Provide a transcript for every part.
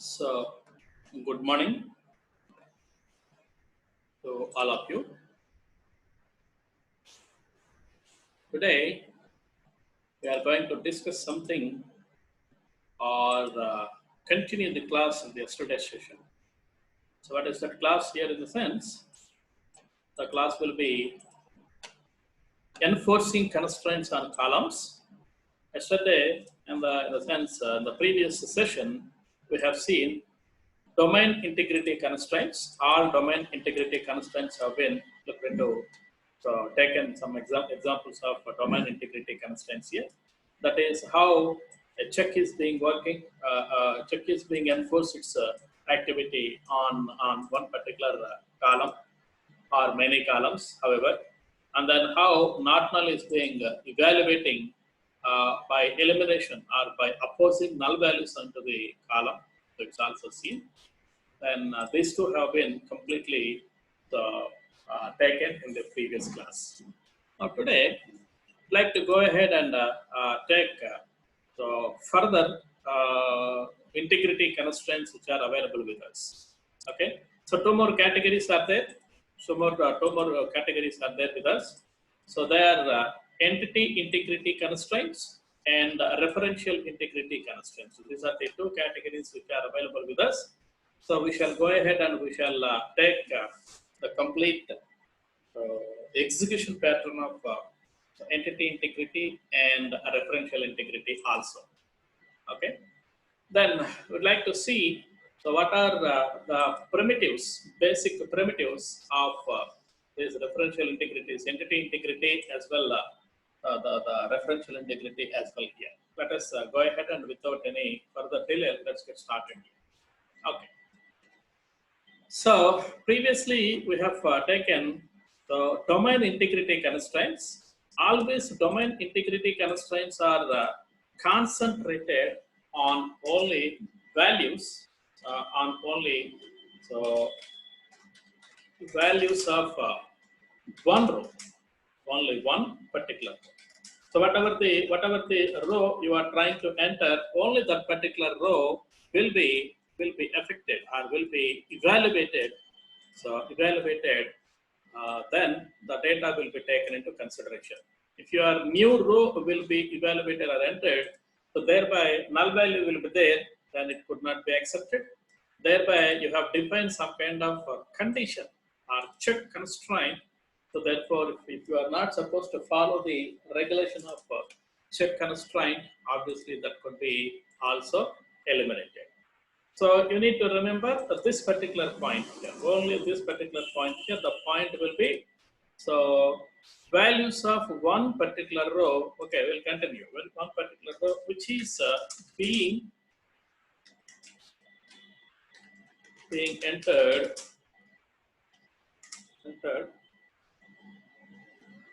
So, good morning to all of you. Today, we are going to discuss something or continue the class of the yesterday's session. So, what is that class here in the sense? The class will be enforcing constraints on columns. Yesterday, in the previous session, we have seen domain integrity constraints. All domain integrity constraints have been looked into. So taken some examples of domain integrity constraints here. That is how a check is being working. Check is being enforced its activity on one particular column or many columns, however, and then how not null is being evaluating by elimination or by opposing null values onto the column. So it's also seen. Then these two have been completely taken in the previous class. Now today, I'd like to go ahead and take so further integrity constraints which are available with us. Okay, so two more categories are there. Two more categories are there with us. So they are entity integrity constraints and referential integrity constraints. So these are the two categories which are available with us. So we shall go ahead and we shall take the complete execution pattern of entity integrity and referential integrity also. Okay. Then we'd like to see so what are the primitives, basic primitives of these referential integrities, entity integrity as well the referential integrity as well here. Let us go ahead and without any further delay, let's get started. Okay. So previously we have taken the domain integrity constraints. Always domain integrity constraints are concentrated on only values, on only so values of one row, only one particular row. So whatever the row you are trying to enter, only that particular row will be affected or will be evaluated. So evaluated, then the data will be taken into consideration. If your new row will be evaluated or entered, so thereby null value will be there, then it could not be accepted. Thereby you have defined some kind of condition or check constraint. So therefore, if you are not supposed to follow the regulation of check constraint, obviously that could be also eliminated. So you need to remember this particular point here. Only this particular point here. The point will be so values of one particular row. Okay, we'll continue. Well, one particular row which is being entered,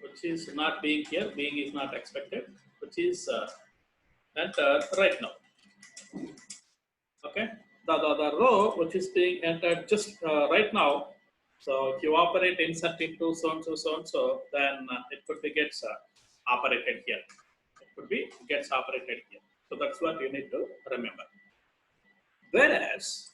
which is not being here. Being is not expected. Which is entered right now. Okay, the row which is being entered just right now. So if you operate insert into so and so, then it could be gets operated here. It could be gets operated here. So that's what you need to remember. Whereas,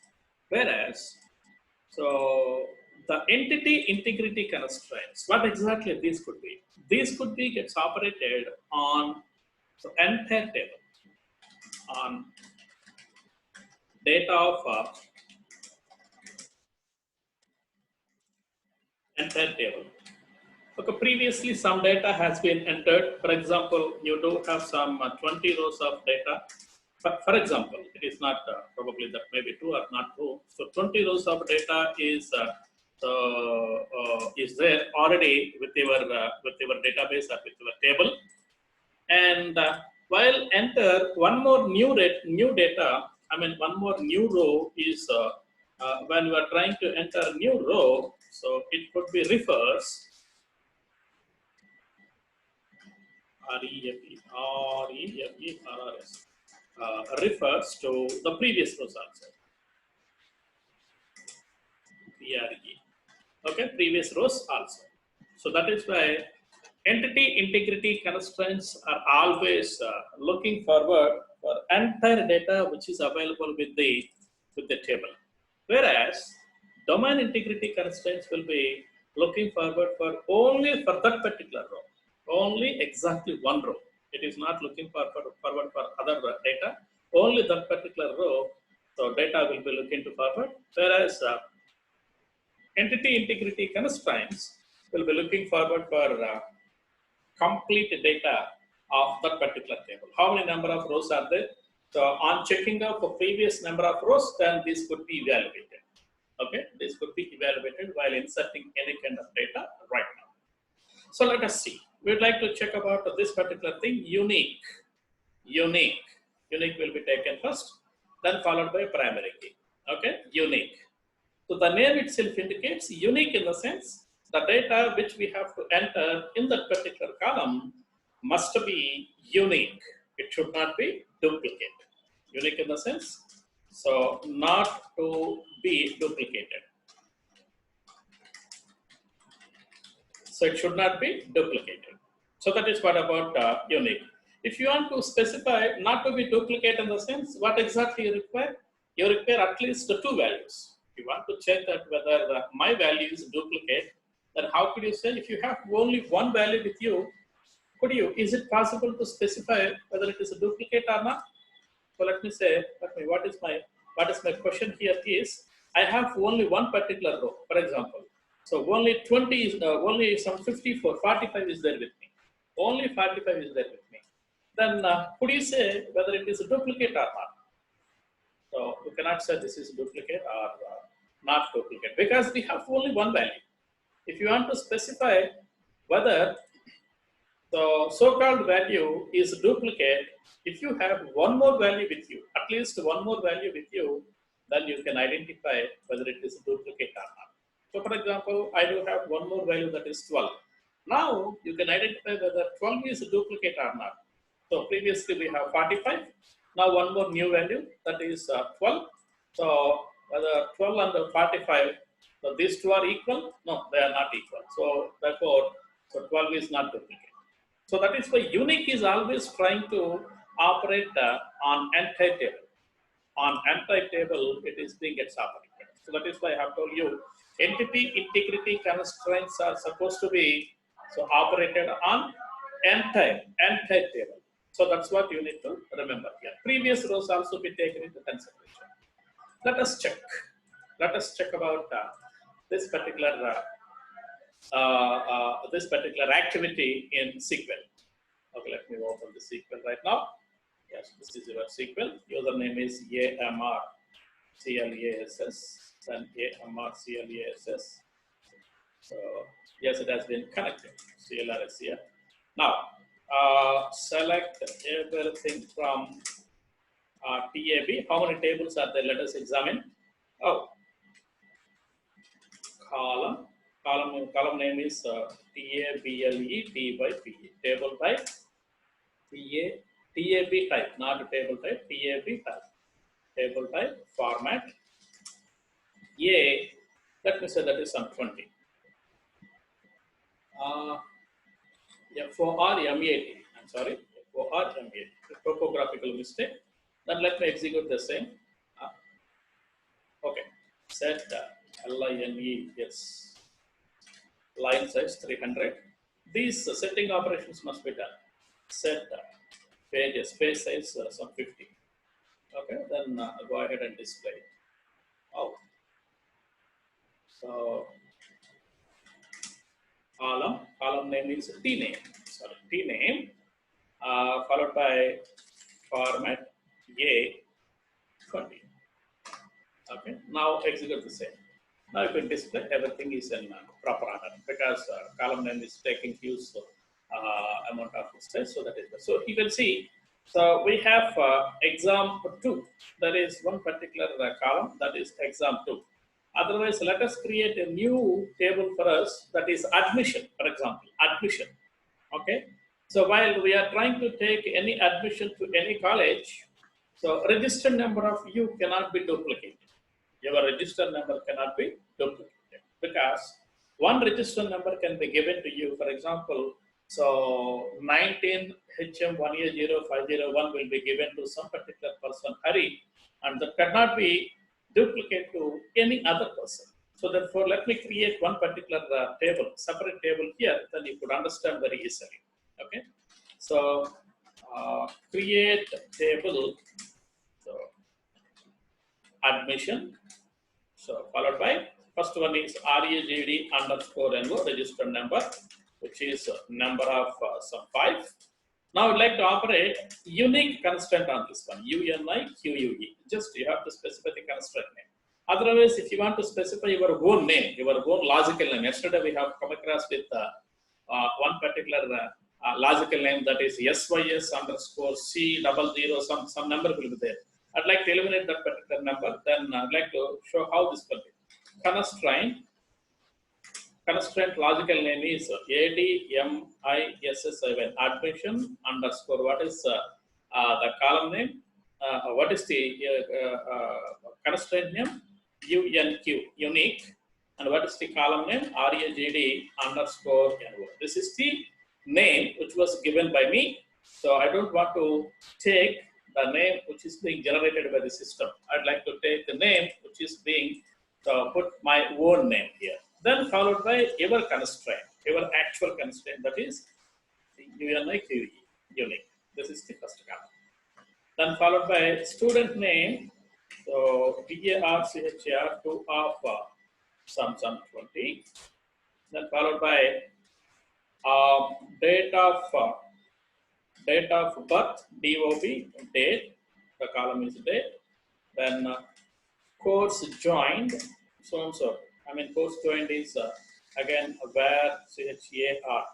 so the entity integrity constraints, what exactly these could be? These could be gets operated on the entire table, on data of entire table. Okay, previously some data has been entered. For example, you do have some 20 rows of data. But for example, it is not probably that maybe true or not true. So 20 rows of data is there already with your database or with your table. And while enter one more new data, I mean one more new row is when you are trying to enter a new row, so it could be refers. REFERS refers to the previous rows also. PRE. Okay, previous rows also. So that is why entity integrity constraints are always looking forward for entire data which is available with the with the table. Whereas domain integrity constraints will be looking forward for only for that particular row, only exactly one row. It is not looking forward for other data, only that particular row. So data will be looking to forward, whereas entity integrity constraints will be looking forward for complete data of that particular table. How many number of rows are there? So on checking out for previous number of rows, then this could be evaluated. Okay, this could be evaluated while inserting any kind of data right now. So let us see. We'd like to check about this particular thing, unique. Unique. Unique will be taken first, then followed by primary key. Okay, unique. So the name itself indicates unique in the sense the data which we have to enter in that particular column must be unique. It should not be duplicate. Unique in the sense, so not to be duplicated. So it should not be duplicated. So that is what about unique. If you want to specify not to be duplicate in the sense, what exactly you require? You require at least two values. If you want to check that whether my value is duplicate, then how could you say if you have only one value with you, is it possible to specify whether it is a duplicate or not? So let me say, what is my question here is, I have only one particular row, for example. So only 20 is, only some 54, 45 is there with me. Only 45 is there with me. Then could you say whether it is a duplicate or not? So you cannot say this is duplicate or not duplicate because we have only one value. If you want to specify whether the so-called value is duplicate, if you have one more value with you, at least one more value with you, then you can identify whether it is duplicate or not. So for example, I do have one more value that is 12. Now you can identify whether 12 is a duplicate or not. So previously we have 45. Now one more new value that is 12. So whether 12 and 45, so these two are equal? No, they are not equal. So therefore, so 12 is not duplicate. So that is why unique is always trying to operate on entire table. On entire table, it is being gets operated. So that is why I have told you, entity integrity constraints are supposed to be so operated on entire table. So that's what you need to remember here. Previous rows also be taken into consideration. Let us check. Let us check about this particular activity in SQL. Okay, let me open the SQL right now. Yes, this is your SQL. Username is AMR CLASS, then AMR CLASS. So yes, it has been connected. CLRS here. Now select everything from TAB. How many tables are there? Let us examine. Oh, column name is TABLE table type TAB type, not table type, TAB type, table type format. Let me say that is some 20. FORMAT, I'm sorry, FORMAT, topographical mistake. Then let me execute the same. Okay, set LINE, yes, line size 300. These setting operations must be done. Set pages, page size some 50. Okay, then go ahead and display. Oh, so column name is tname. Sorry, tname followed by format A20. Okay, now execute the same. Now you can display everything is in proper order because column name is taking huge amount of space. So that is so you can see. So we have exam 2. That is one particular column that is exam 2. Otherwise, let us create a new table for us that is admission, for example, admission. Okay. So while we are trying to take any admission to any college, so registered number of you cannot be duplicated. Your register number cannot be duplicated because one register number can be given to you. For example, so 19 HM1A0501 will be given to some particular person, Hari, and that cannot be duplicate to any other person. So therefore, let me create one particular table, separate table here, then you could understand very easily. Okay. So create table, so admission, so followed by first one is REGD underscore NO registered number, which is number of some 5. Now I'd like to operate unique constraint on this one, UNIQUE. Just you have to specify the constraint name. Otherwise, if you want to specify your own name, your own logical name, yesterday we have come across with one particular logical name, that is SYS underscore C00, some number will be there. I'd like to eliminate that particular number. Then I'd like to show how this will be. Constraint logical name is ADMISS7 admission underscore. What is the column name? What is the constraint name? UNQ, unique. And what is the column name? REGD underscore NO. This is the name which was given by me. So I don't want to take the name which is being generated by the system. I'd like to take the name which is being, so put my own name here. Then followed by your constraint, your actual constraint, that is UNIQE, unique. This is the first column. Then followed by student name, so VARCHR 2 of some 20. Then followed by date of birth, DOB, date, the column is date. Then course joined, so and so. I mean, course joined is again where CHAR,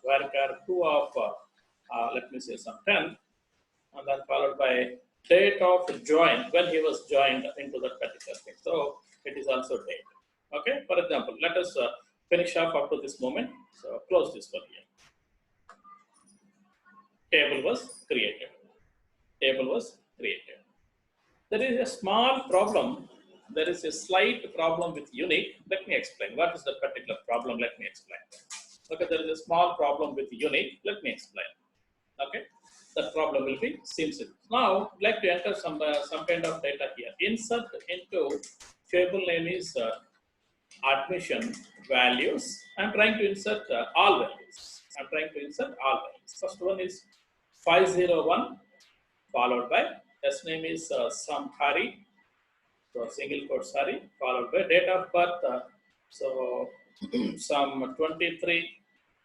where 2 of let me say some 10, and then followed by date of join, when he was joined into that particular thing. So it is also date. Okay, for example, let us finish up to this moment. So close this one here. Table was created. Table was created. There is a small problem. There is a slight problem with unique. Let me explain. What is the particular problem? Let me explain. Okay, there is a small problem with unique. Let me explain. Okay, that problem will be simple. Now, I'd like to enter some kind of data here. Insert into table name is admission values. I'm trying to insert all values. I'm trying to insert all values. First one is 501, followed by S name is Samhari, so single quote Sari, followed by date of birth. So some 23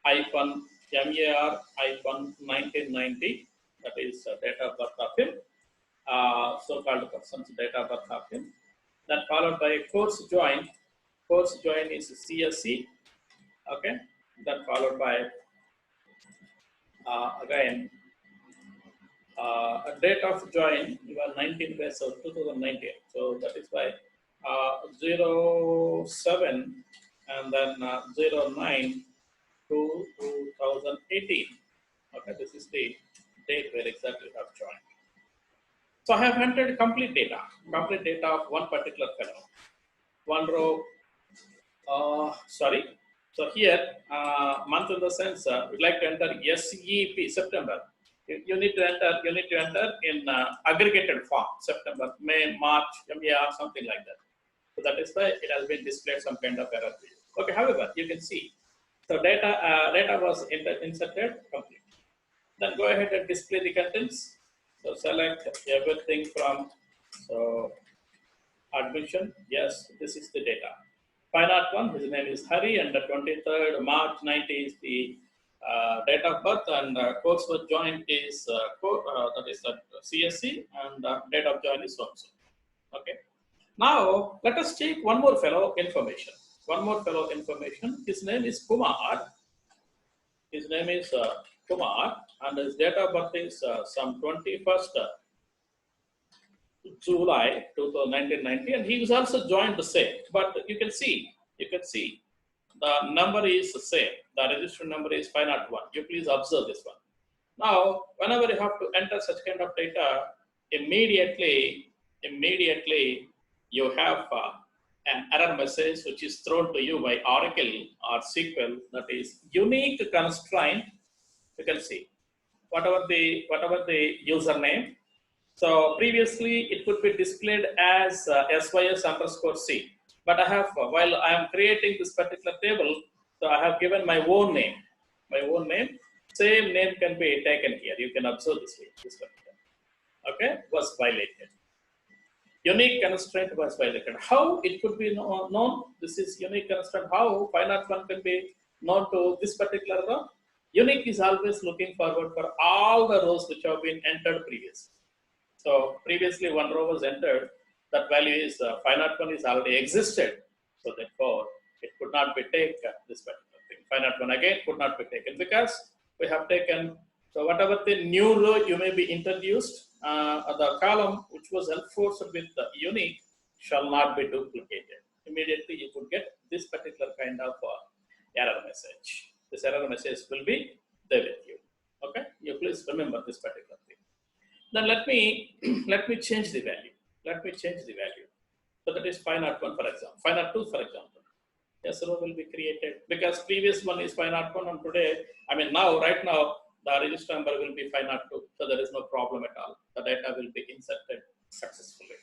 hyphen MAR hyphen 1990. That is date of birth of him. So-called person's date of birth of him. Then followed by course join. Course join is CSC. Okay. Then followed by again date of join, you are 19 days of 2019. So that is why 07 and then 09 to 2018. Okay, this is the date where exactly you have joined. So I have entered complete data of one particular fellow. One row, sorry. So here, month in the sense, we'd like to enter SEP, September. You need to enter in aggregated form, September, May, March, MAR, something like that. So that is why it has been displayed some kind of error. Okay, however, you can see, so data was inserted complete. Then go ahead and display the contents. So select everything from, so admission, yes, this is the data. 501, his name is Hari, and the 23rd March 90 is the date of birth, and course was joined is that is CSC, and date of join is also. Okay. Now let us take one more fellow information. His name is Kumar. His name is Kumar, and his date of birth is some 21st July 1990, and he was also joined the same. But you can see the number is the same. The registered number is 501. You please observe this one. Now, whenever you have to enter such kind of data, immediately you have an error message which is thrown to you by Oracle or SQL, that is unique constraint. You can see whatever the username, So previously it would be displayed as SYS underscore C. But I have, while I am creating this particular table, so I have given my own name. My own name. Same name can be taken here. You can observe this way. This particular. Okay, was violated. Unique constraint was violated. How it could be known? This is unique constraint. How 501 can be known to this particular row? Unique is always looking forward for all the rows which have been entered previously. So previously one row was entered, that value is 501 is already existed. So therefore it could not be taken, this particular thing. 501 again could not be taken because we have taken, so whatever the new row you may be introduced, the column which was enforced with the unique shall not be duplicated. Immediately you could get this particular kind of error message. This error message will be there with you. Okay, you please remember this particular thing. Then let me change the value. Let me change the value. So that is 501 for example. 502 for example. Yes, row will be created because previous one is 501 and today, I mean now, right now, the register number will be 502. So there is no problem at all. The data will be inserted successfully.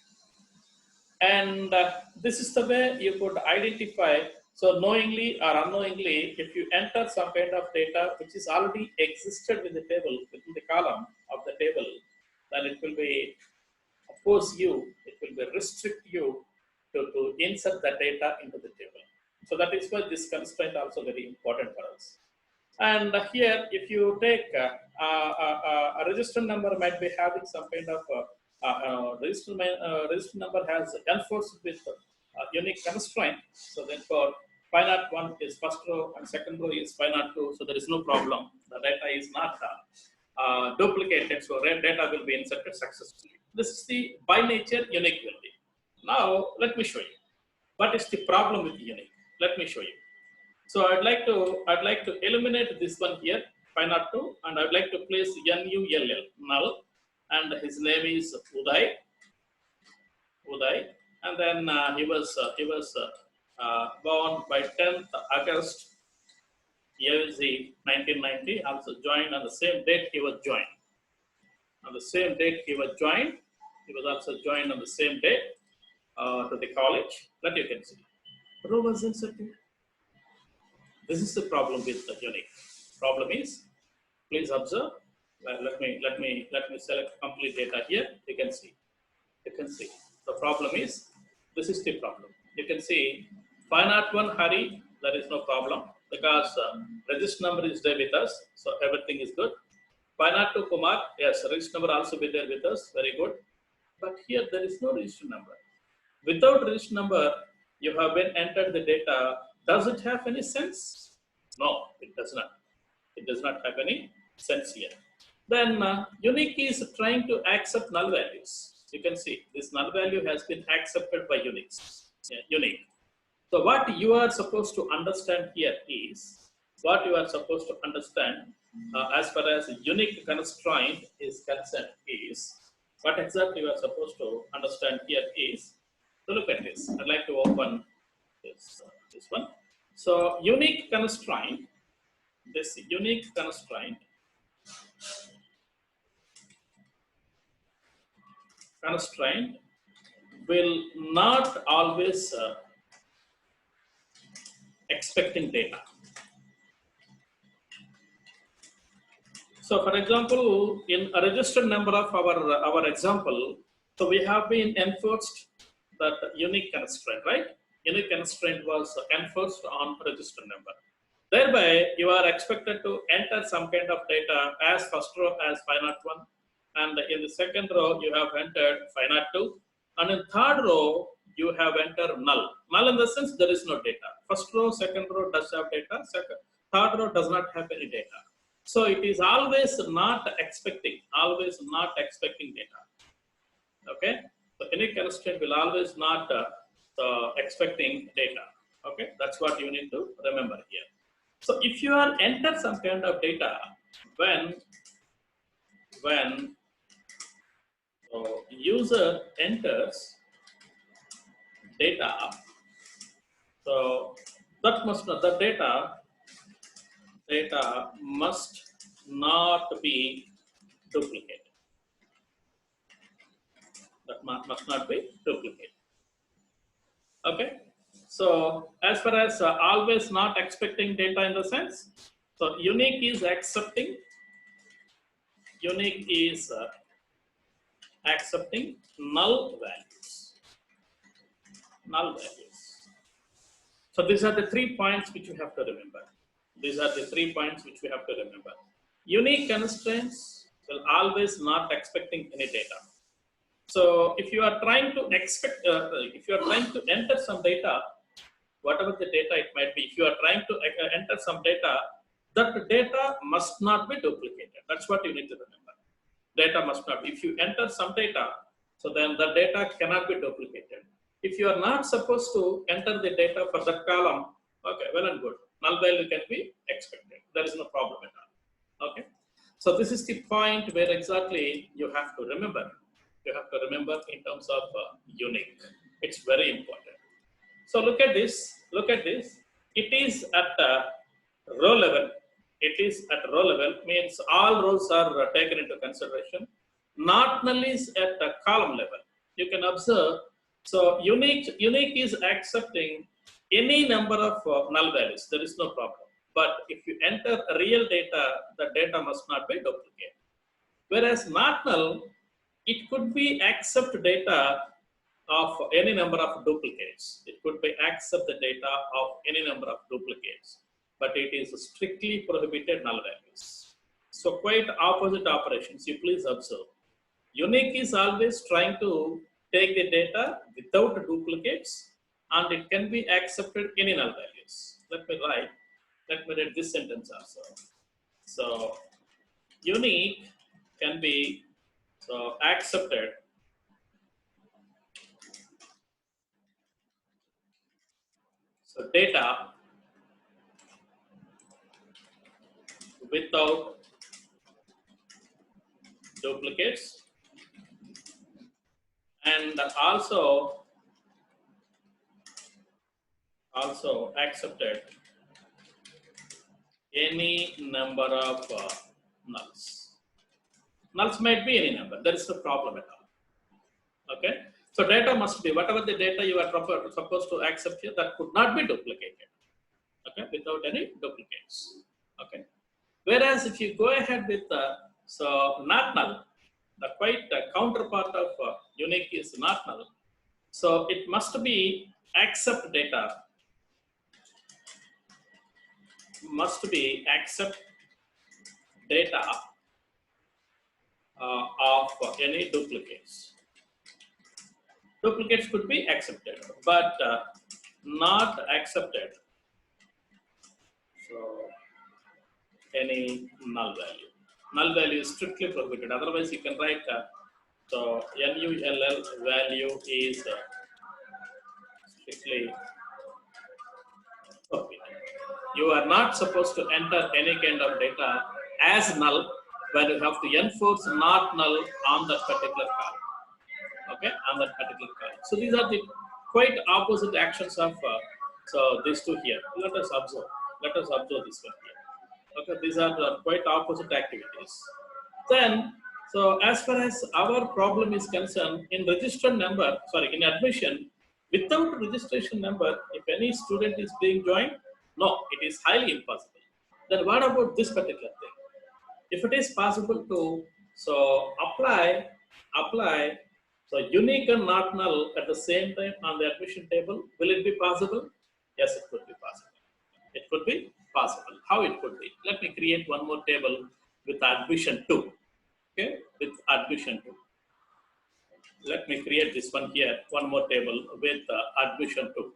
And this is the way you could identify. So knowingly or unknowingly, if you enter some kind of data which is already existed in the table, within the column of the table, then it will be oppose you, it will be restrict you to insert the data into the table. So that is why this constraint also very important for us. And here, if you take a register number might be having some kind of register number has enforced with unique constraint. So therefore, 501 is first row and second row is 502. So there is no problem. The data is not duplicated. So data will be inserted successfully. This is the by nature unique will be. Now let me show you what is the problem with the unique. Let me show you. So I'd like to eliminate this one here, 502, and I'd like to place NULL, null, and his name is Uday, and then he was born by 10th August year 1990. Also joined on the same date he was joined. On the same date he was joined. He was also joined on the same day to the college. That you can see. Row was inserted. This is the problem with the unique. Problem is, please observe. Let me select complete data here. You can see. You can see. The problem is, this is the problem. You can see 501 Hari, there is no problem because register number is there with us, so everything is good. 502 Kumar, yes, register number also be there with us, very good. But here there is no register number. Without register number, you have been entered the data. Does it have any sense? No, it does not. It does not have any sense here. Then unique is trying to accept null values. You can see this null value has been accepted by unique. So what you are supposed to understand here is, as far as unique constraint is concerned is, what exactly you are supposed to understand here is, so look at this. I'd like to open this one. So unique constraint, this unique constraint will not always expecting data. So for example, in a registered number of our example, so we have been enforced that unique constraint, right? Unique constraint was enforced on register number. Thereby, you are expected to enter some kind of data as first row as 501, and in the second row you have entered 502, and in third row you have entered null. Null in the sense there is no data. First row, second row does have data. Third row does not have any data. So it is always not expecting data. Okay. So any constraint will always not expecting data. Okay, that's what you need to remember here. So if you are enter some kind of data, when user enters data, so that must not, the data must not be duplicated. That must not be duplicated. Okay. So as far as always not expecting data in the sense, so unique is accepting. Unique is accepting null values. Null values. So these are the 3 points which you have to remember. These are the 3 points which we have to remember. Unique constraints will always not expecting any data. So if you are trying to expect, if you are trying to enter some data, whatever the data it might be, if you are trying to enter some data, that data must not be duplicated. That's what you need to remember. Data must not be. If you enter some data, so then the data cannot be duplicated. If you are not supposed to enter the data for that column, okay, well and good. Null value can be expected. There is no problem at all. Okay. So this is the point where exactly you have to remember. You have to remember in terms of unique. It's very important. So look at this. Look at this. It is at row level. It is at row level, means all rows are taken into consideration. Not null is at the column level. You can observe. So unique is accepting any number of null values. There is no problem. But if you enter real data, the data must not be duplicated. Whereas not null, it could be accept data of any number of duplicates. It could be accept the data of any number of duplicates, but it is strictly prohibited null values. So quite opposite operations, you please observe. Unique is always trying to take the data without duplicates, and it can be accepted any null values. Let me read this sentence also. So unique can be accepted data without duplicates, and also accepted any number of nulls. Nulls might be any number. There is no problem at all. Okay. So data must be whatever the data you are supposed to accept here, that could not be duplicated. Okay, without any duplicates. Okay. Whereas if you go ahead with so not null, the quite counterpart of unique is not null. So it must be accept data, of any duplicates. Duplicates could be accepted, but not accepted. So any null value. Null value is strictly prohibited. Otherwise, you can write so null value is strictly prohibited. You are not supposed to enter any kind of data as null, where you have to enforce not null on that particular column. Okay, on that particular column. So these are the quite opposite actions of so these two here. Let us observe. Let us observe this one here. Okay, these are the quite opposite activities. Then, so as far as our problem is concerned, in registered number, sorry, in admission, without registration number, if any student is being joined, no, it is highly impossible. Then what about this particular thing? If it is possible to apply so unique and not null at the same time on the admission table, will it be possible? Yes, it could be possible. It could be possible. How it could be? Let me create one more table with admission 2. Okay, with admission 2. Let me create this one here, one more table with admission 2.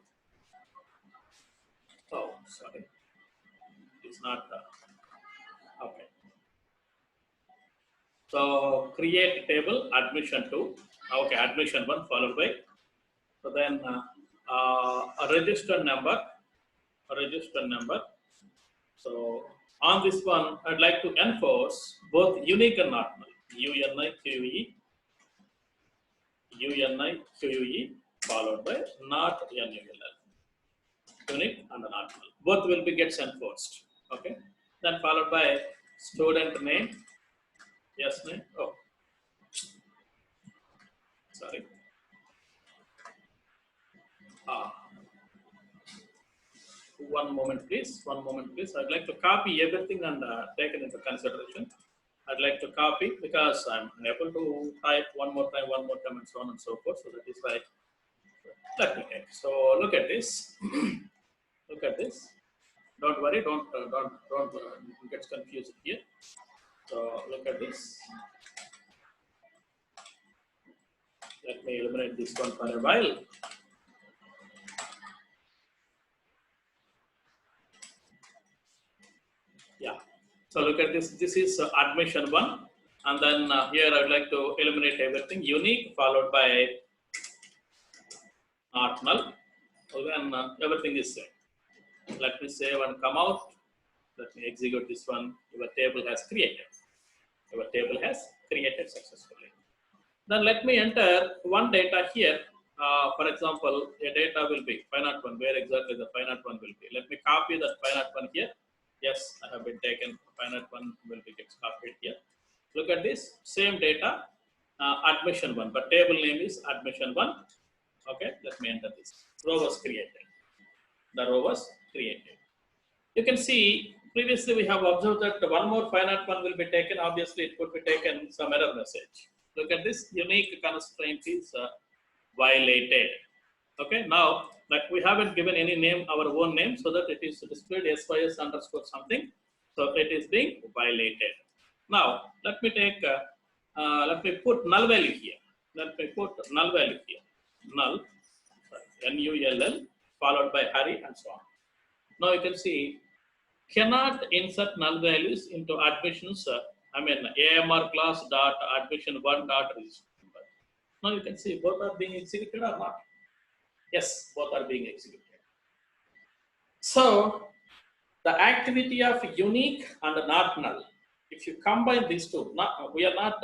Oh, sorry. It's not, okay. So create table admission 2. Okay, admission 1 followed by, so then a register number. So on this one, I'd like to enforce both unique and not null. UNIQUE followed by not NULL. Unique and not null. Both will be gets enforced. Okay. Then followed by student name. Yes, name. Oh. Sorry. One moment, please. One moment, please. I'd like to copy everything and take it into consideration. I'd like to copy because I'm unable to type one more time, and so on and so forth. So that is why. Let me take. So look at this. Look at this. Don't worry. Don't get confused here. So look at this. Let me eliminate this one for a while. Yeah. So look at this. This is admission one, and then here I'd like to eliminate everything unique followed by not null. So then everything is same. Let me save and come out. Let me execute this one. Your table has created. Your table has created successfully. Then let me enter one data here. For example, a data will be finite one. Where exactly the finite one will be? Let me copy that finite one here. Yes, I have been taken. Finite one will be gets copied here. Look at this same data, admission one, but table name is admission one. Okay, let me enter this. Row was created. The row was created. You can see previously we have observed that one more finite one will be taken. Obviously, it could be taken some error message. Look at this unique constraint is violated. Okay, now like we haven't given any name, our own name, so that it is displayed sys underscore something. So it is being violated. Now let me take, let me put null value here. Let me put null value here. Null, null followed by Hari and so on. Now you can see cannot insert null values into admissions. I mean AMR class dot admission one dot register number. Now you can see both are being executed or not. Yes, both are being executed. So the activity of unique and not null. If you combine these two, we are not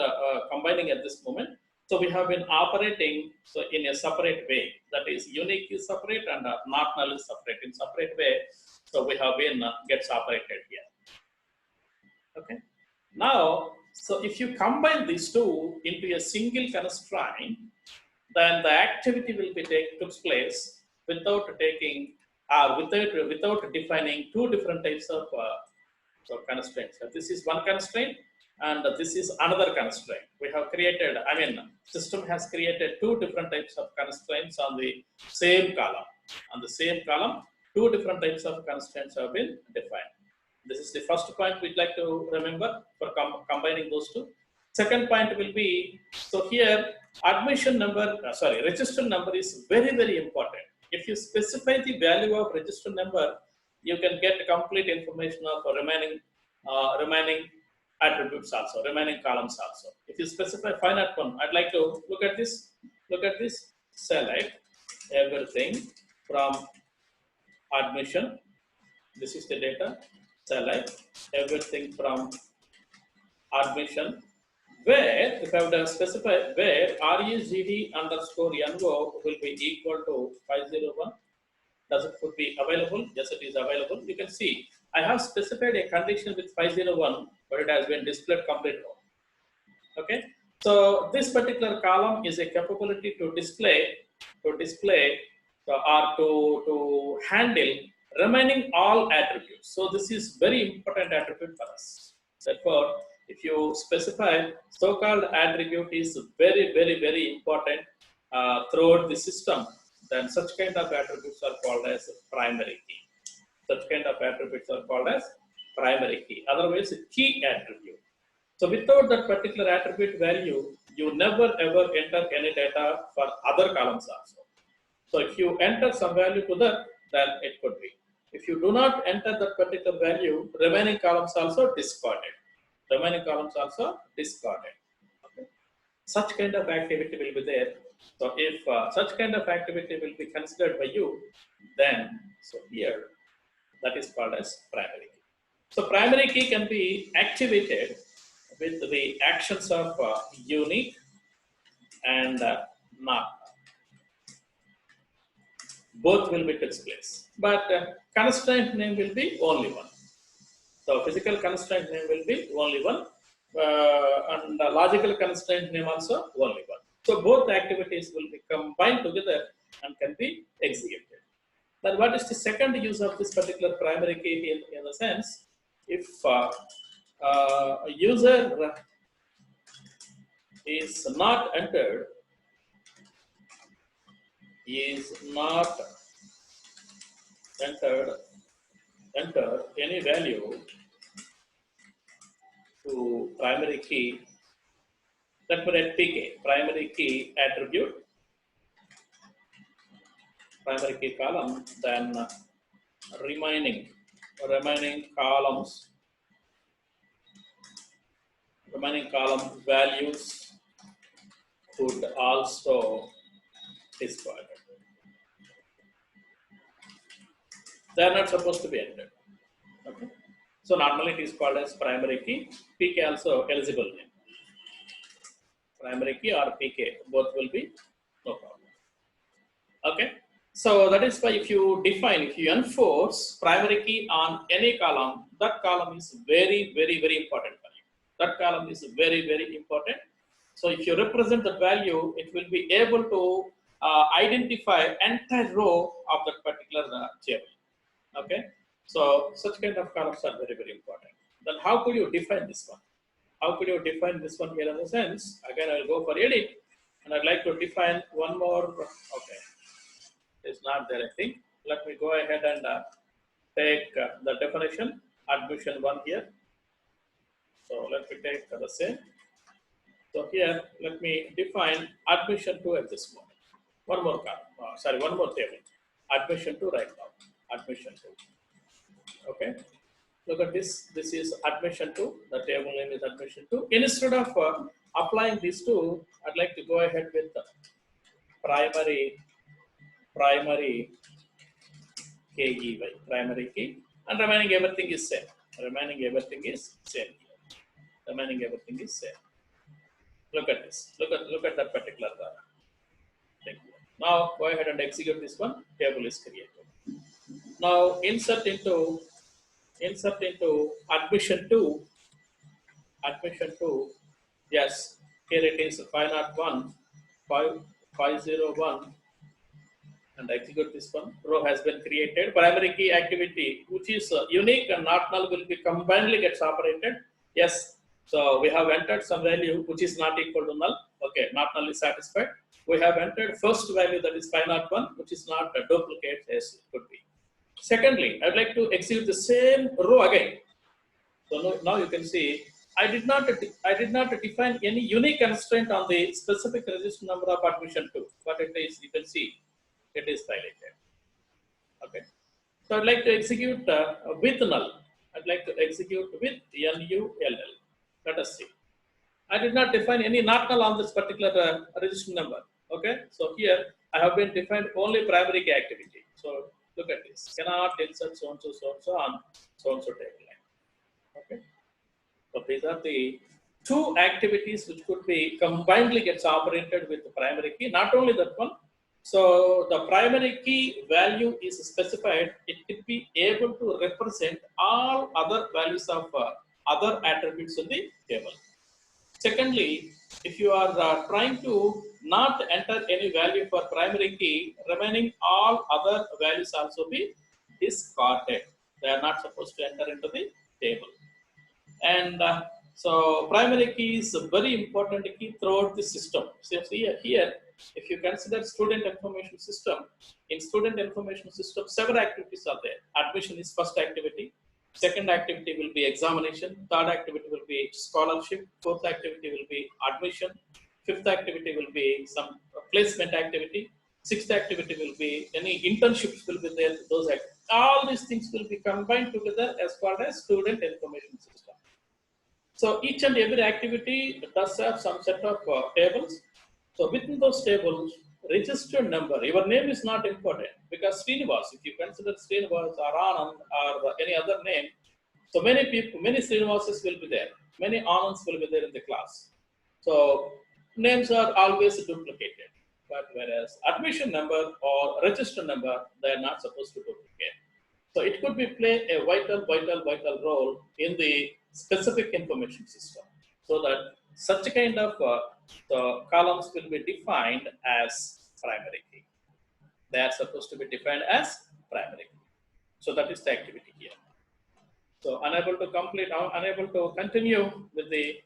combining at this moment. So we have been operating so in a separate way. That is, unique is separate and not null is separate in separate way. So we have been gets operated here. Okay. Now, so if you combine these two into a single constraint, then the activity will be took place without taking without defining two different types of constraints. So this is one constraint and this is another constraint. We have created, I mean, system has created two different types of constraints on the same column. On the same column, two different types of constraints have been defined. This is the first point we'd like to remember for combining those two. Second point will be, so here admission number, register number is very, very important. If you specify the value of register number, you can get complete information of remaining attributes also, remaining columns also. If you specify finite one, I'd like to look at this, select everything from admission. This is the data. Select everything from admission. Where, if I would specify where regd underscore no will be equal to 501. Does it could be available? Yes, it is available. You can see I have specified a condition with 501, but it has been displayed complete row. Okay, so this particular column is a capability to display or to handle remaining all attributes. So this is very important attribute for us. Therefore, if you specify so-called attribute is very, very, very important throughout the system, then such kind of attributes are called as primary key. Such kind of attributes are called as primary key. Otherwise, key attribute. So without that particular attribute value, you never ever enter any data for other columns also. So if you enter some value to that, then it could be. If you do not enter that particular value, remaining columns also discarded. Remaining columns also discarded. Okay. Such kind of activity will be there. So if such kind of activity will be considered by you, then so here that is called as primary key. So primary key can be activated with the actions of unique and not. Both will be takes place, but constraint name will be only one. So physical constraint name will be only one, and logical constraint name also only one. So both activities will be combined together and can be executed. Then what is the second use of this particular primary key in the sense, if a user is not entered enter any value to primary key, let me write PK, primary key attribute, primary key column, then remaining columns, remaining column values could also discard. They are not supposed to be entered. Okay. So normally it is called as primary key. PK also eligible name. Primary key or PK, both will be no problem. Okay. So that is why if you enforce primary key on any column, that column is very, very, very important for you. That column is very, very important. So if you represent the value, it will be able to identify entire row of that particular table. Okay. So such kind of columns are very, very important. Then how could you define this one? How could you define this one here in the sense? Again, I will go for edit, and I'd like to define one more. Okay, it's not there, I think. Let me go ahead and take the definition, admission one here. So let me take the same. So here, let me define admission to at this moment. One more column, one more table. Admission to right now. Admission to. Okay. Look at this. This is admission to. The table name is admission to. Instead of applying these two, I'd like to go ahead with the primary KEY, primary key, and remaining everything is same. Remaining everything is same here. Remaining everything is same. Look at this. Look at that particular thing. Now go ahead and execute this one. Table is created. Now insert into admission to. Yes, here it is 501, 501, and execute this one. Row has been created. Primary key activity, which is unique and not null, will be combinedly gets operated. Yes, so we have entered some value which is not equal to null. Okay, not null is satisfied. We have entered first value, that is 501, which is not a duplicate as it could be. Secondly, I'd like to execute the same row again. So now you can see I did not define any unique constraint on the specific register number of admission to, but it is, you can see it is highlighted. Okay, so I'd like to execute with null. I'd like to execute with null. Let us see. I did not define any not null on this particular register number. Okay, so here I have been defined only primary key activity. So look at this. Cannot insert so and so on table line. Okay. So these are the two activities which could be combinedly gets operated with the primary key. Not only that one. So the primary key value is specified. It could be able to represent all other values of other attributes in the table. Secondly, if you are trying to not enter any value for primary key, remaining all other values also be discarded. They are not supposed to enter into the table. And so primary key is a very important key throughout the system. So here, if you consider student information system, in student information system, several activities are there. Admission is first activity. Second activity will be examination. Third activity will be scholarship. Fourth activity will be admission. Fifth activity will be some placement activity. Sixth activity will be any internships will be there. Those activities. All these things will be combined together as called as student information system. So each and every activity does have some set of tables. So within those tables, registered number, your name is not important because Srinivas, if you consider Srinivas or Anand or any other name, so many people, many Srinivases will be there, many Anands will be there in the class. So names are always duplicated, but whereas admission number or register number, they are not supposed to duplicate. So it could be play a vital role in the specific information system, so that such kind of the columns will be defined as primary key. They are supposed to be defined as primary key. So that is the activity here. So unable to complete, unable to continue with the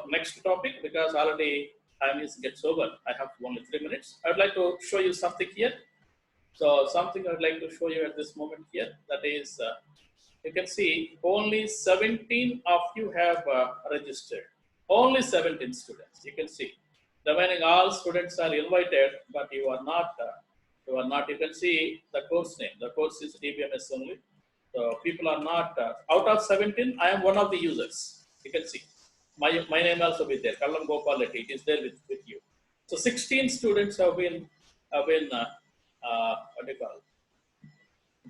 next topic because already time is gets over. I have only 3 minutes. I would like to show you something here. So something I would like to show you at this moment here. That is, you can see only 17 of you have registered. Only 17 students. You can see. Remaining all students are invited, but you are not. You are not. You can see the course name. The course is DBMS only. So people are not out of 17. I am one of the users. You can see my name also be there. Kallam Gopal Reddy. It is there with you. So 16 students have been what do you call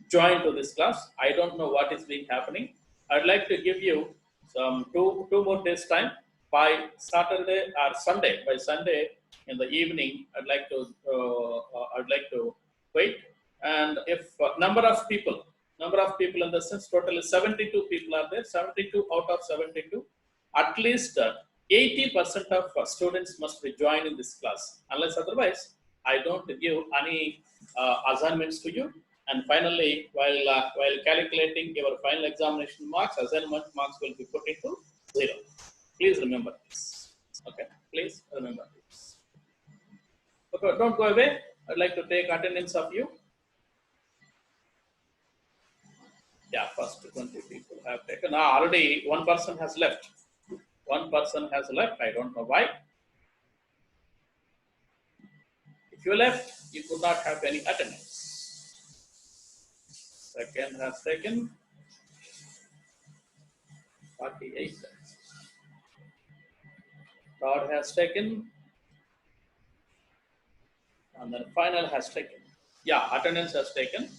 join to this class. I don't know what is being happening. I'd like to give you some two more days time. By Saturday or Sunday, by Sunday in the evening, I'd like to wait. And if number of people in the sense totally 72 people are there. 72 out of 72, at least 80% of students must be joined in this class. Unless otherwise, I don't give any assignments to you. And finally, while calculating your final examination marks, assignment marks will be put into 0. Please remember this. Okay, please remember this. Okay, don't go away. I'd like to take attendance of you. Yeah, first 20 people have taken. Already one person has left. One person has left. I don't know why. If you left, you could not have any attendance. Second has taken 48. Third has taken. And then final has taken. Yeah, attendance has taken.